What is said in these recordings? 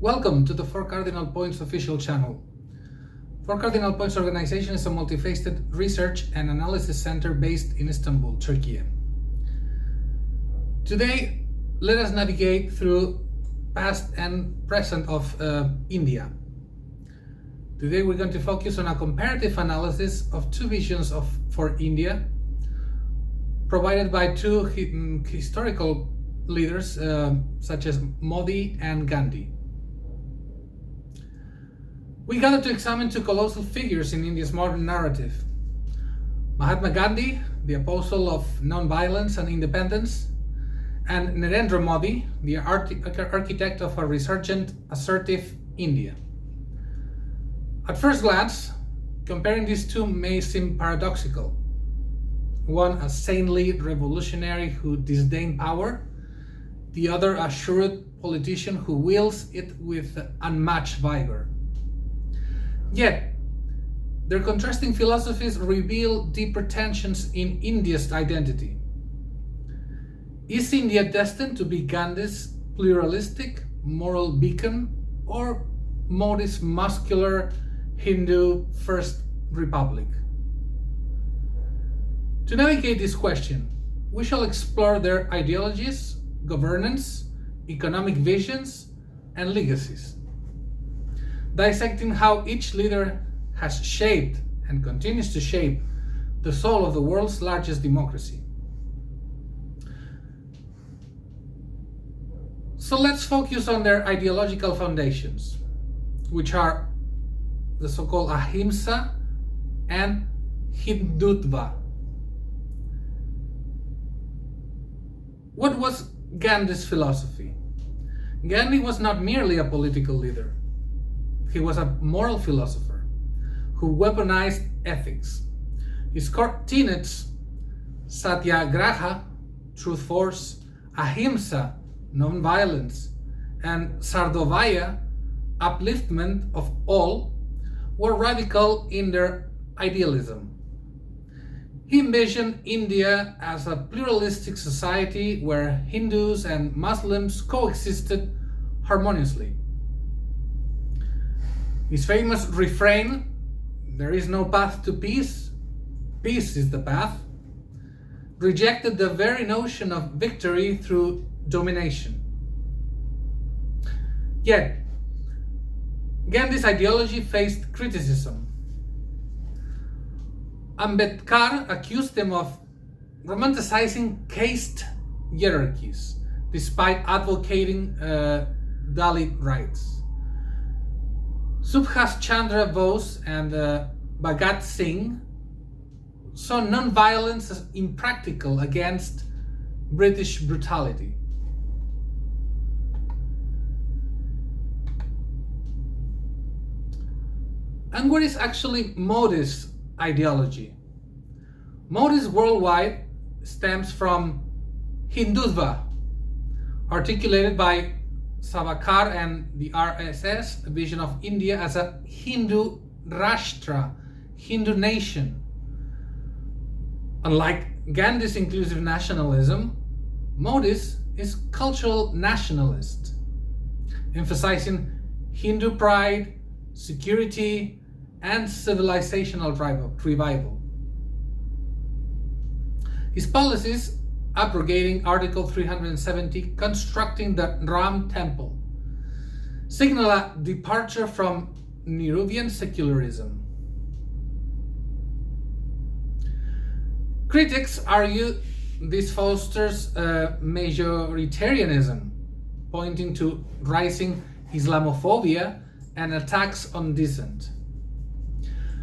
Welcome to the Four Cardinal Points official channel. Four Cardinal Points organization is a multifaceted research and analysis center based in Istanbul, Turkey. Today, let us navigate through past and present of India. Today we're going to focus on a comparative analysis of two visions for India provided by two historical leaders such as Modi and Ghandi. We gather to examine two colossal figures in India's modern narrative. Mahatma Gandhi, the apostle of non-violence and independence, and Narendra Modi, the architect of a resurgent, assertive India. At first glance, comparing these two may seem paradoxical. One a saintly revolutionary who disdained power, the other a shrewd politician who wields it with unmatched vigor. Yet, their contrasting philosophies reveal deeper tensions in India's identity. Is India destined to be Gandhi's pluralistic moral beacon or Modi's muscular Hindu First Republic? To navigate this question, we shall explore their ideologies, governance, economic visions, and legacies, dissecting how each leader has shaped and continues to shape the soul of the world's largest democracy. So let's focus on their ideological foundations, which are the so-called Ahimsa and Hindutva. What was Gandhi's philosophy? Gandhi was not merely a political leader. He was a moral philosopher who weaponized ethics. His core tenets, satyagraha, truth force, ahimsa, non-violence, and sardovaya, upliftment of all, were radical in their idealism. He envisioned India as a pluralistic society where Hindus and Muslims coexisted harmoniously. His famous refrain, "There is no path to peace, peace is the path," rejected the very notion of victory through domination. Yet, Gandhi's ideology faced criticism. Ambedkar accused him of romanticizing caste hierarchies, despite advocating Dalit rights. Subhas Chandra Bose and Bhagat Singh saw non-violence as impractical against British brutality. And what is actually Modi's ideology? Modi's worldwide stems from Hindutva, articulated by Savarkar and the RSS, a vision of India as a Hindu Rashtra, Hindu nation. Unlike Gandhi's inclusive nationalism, Modi's is cultural nationalist, emphasizing Hindu pride, security, and civilizational revival. His policies, abrogating Article 370, constructing the Ram Temple, signal a departure from Nehruvian secularism. Critics argue this fosters majoritarianism, pointing to rising Islamophobia and attacks on dissent.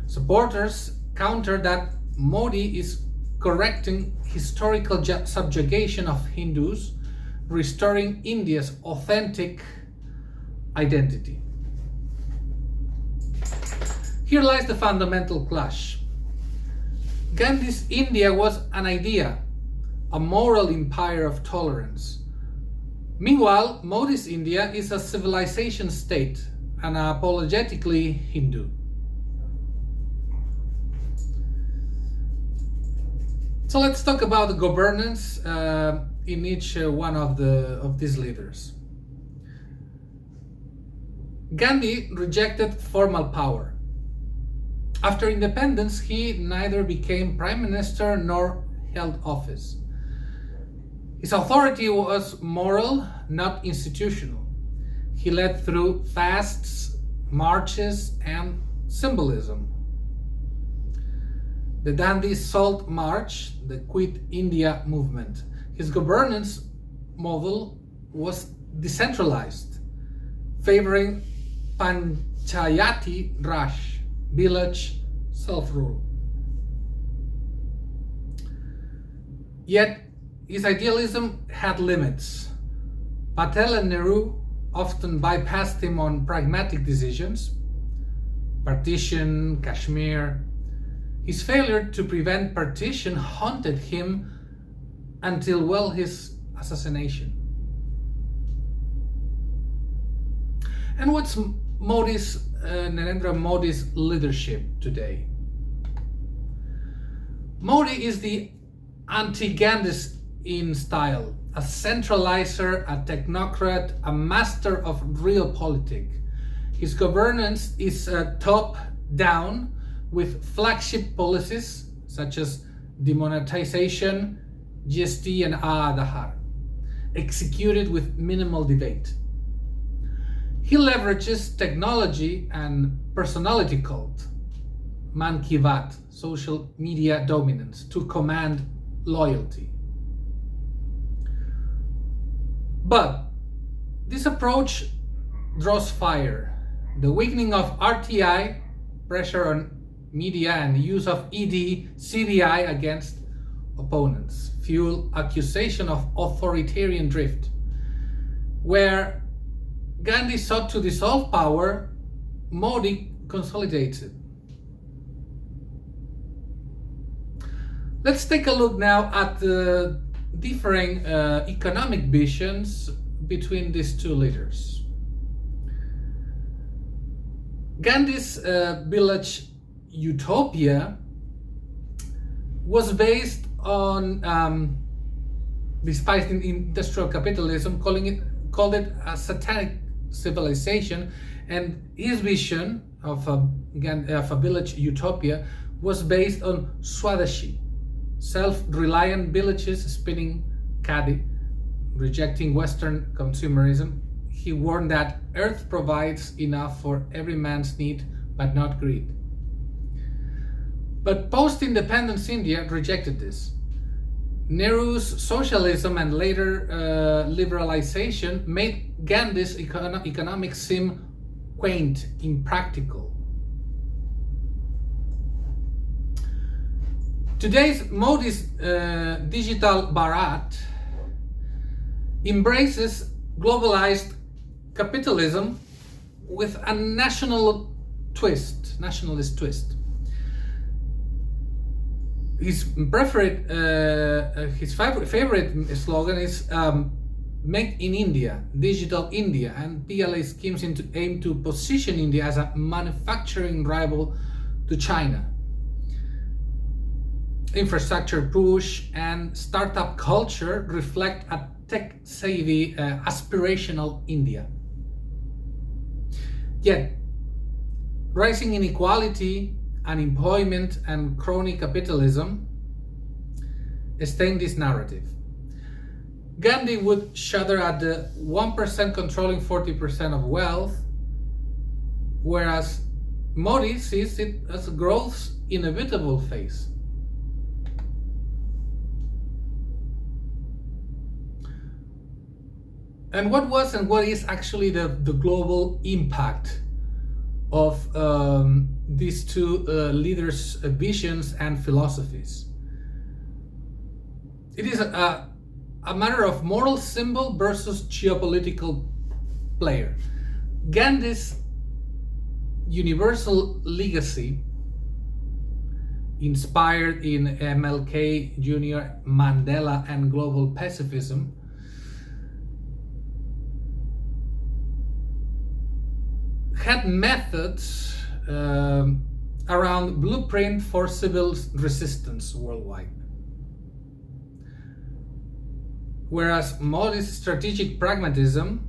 Supporters counter that Modi is correcting historical subjugation of Hindus, restoring India's authentic identity. Here lies the fundamental clash. Gandhi's India was an idea, a moral empire of tolerance. Meanwhile, Modi's India is a civilization state, and apologetically Hindu. So let's talk about the governance in each one of these leaders. Gandhi rejected formal power. After independence, he neither became prime minister nor held office. His authority was moral, not institutional. He led through fasts, marches, and symbolism. The Dandi Salt March, the Quit India movement. His governance model was decentralized, favoring Panchayati Raj, village self-rule. Yet his idealism had limits. Patel and Nehru often bypassed him on pragmatic decisions, partition, Kashmir. His failure to prevent partition haunted him until, well, his assassination. And what's Narendra Modi's leadership today? Modi is the anti-Gandhist in style, a centralizer, a technocrat, a master of realpolitik. His governance is top-down, with flagship policies such as demonetization, GST, and Aadhaar, executed with minimal debate. He leverages technology and personality cult, Man Ki Baat, social media dominance, to command loyalty. But this approach draws fire. The weakening of RTI, pressure on media, and the use of ED, CBI against opponents fuel accusation of authoritarian drift. Where Gandhi sought to dissolve power, Modi consolidates it. Let's take a look now at the differing economic visions between these two leaders. Gandhi's village utopia was based on, despite industrial capitalism, called it a satanic civilization, and his vision of a village utopia was based on Swadeshi, self-reliant villages spinning khadi, rejecting Western consumerism. He warned that Earth provides enough for every man's need, but not greed. But post-independence India rejected this. Nehru's socialism and later liberalization made Gandhi's economics seem quaint, impractical. Today's Modi's digital Bharat embraces globalized capitalism with a nationalist twist. His favorite slogan is "Make in India, Digital India," and PLA schemes aim to position India as a manufacturing rival to China. Infrastructure push and startup culture reflect a tech-savvy, aspirational India. Yet, rising inequality, unemployment, and crony capitalism stain this narrative. Gandhi would shudder at the 1% controlling 40% of wealth, whereas Modi sees it as growth's inevitable phase. And what was and what is actually the global impact of these two leaders' visions and philosophies? It is a matter of moral symbol versus geopolitical player. Gandhi's universal legacy, inspired in MLK Jr., Mandela, and global pacifism, had methods around blueprint for civil resistance worldwide. Whereas Modi's strategic pragmatism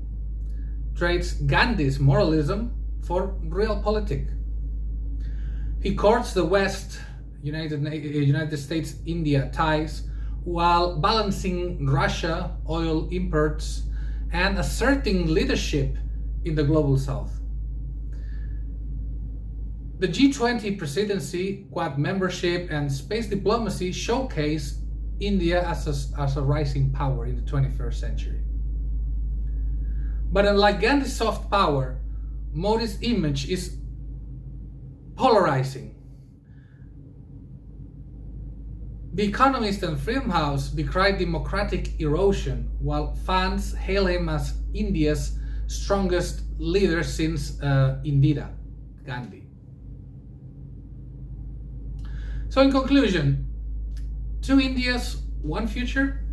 trades Gandhi's moralism for realpolitik. He courts the West, United States-India ties while balancing Russia oil imports and asserting leadership in the global South. The G20 presidency, Quad membership, and space diplomacy showcase India as a rising power in the 21st century. But unlike Gandhi's soft power, Modi's image is polarizing. The Economist and Freedom House decried democratic erosion, while fans hail him as India's strongest leader since Indira Gandhi. So in conclusion, two Indias, one future?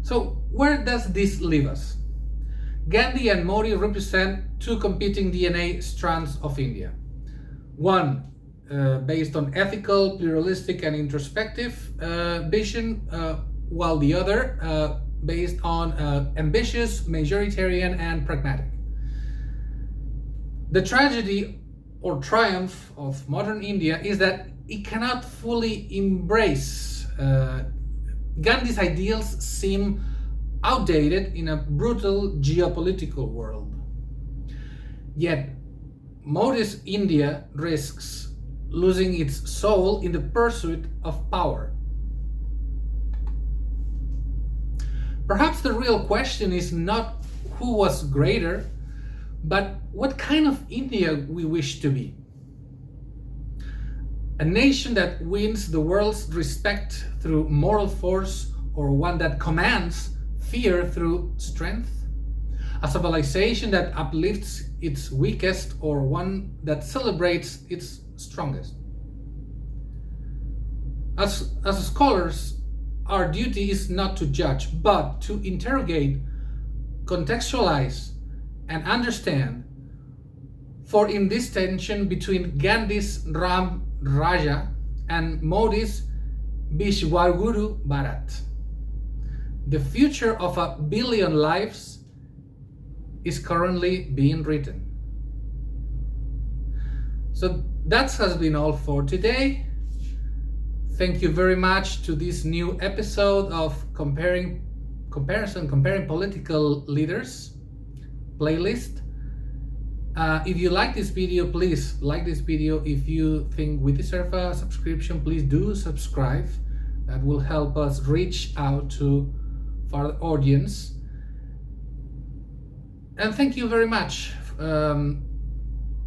So where does this leave us? Gandhi and Modi represent two competing DNA strands of India. One based on ethical, pluralistic, and introspective vision, while the other based on ambitious, majoritarian, and pragmatic. The tragedy or triumph of modern India is that it cannot fully embrace Gandhi's ideals seem outdated in a brutal geopolitical world. Yet, Modi's India risks losing its soul in the pursuit of power. Perhaps the real question is not who was greater, but what kind of India we wish to be. A nation that wins the world's respect through moral force, or one that commands fear through strength? A civilization that uplifts its weakest, or one that celebrates its strongest? As scholars, our duty is not to judge, but to interrogate, contextualize, and understand. For in this tension between Gandhi's Ram Raja and Modi's Vishwaguru Bharat, the future of 1 billion lives is currently being written. So that has been all for today. Thank you very much to this new episode of Comparing Political Leaders playlist. If you like this video, please like this video. If you think we deserve a subscription, please do subscribe. That will help us reach out to further audience. And thank you very much.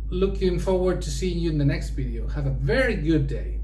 Looking forward to seeing you in the next video. Have a very good day.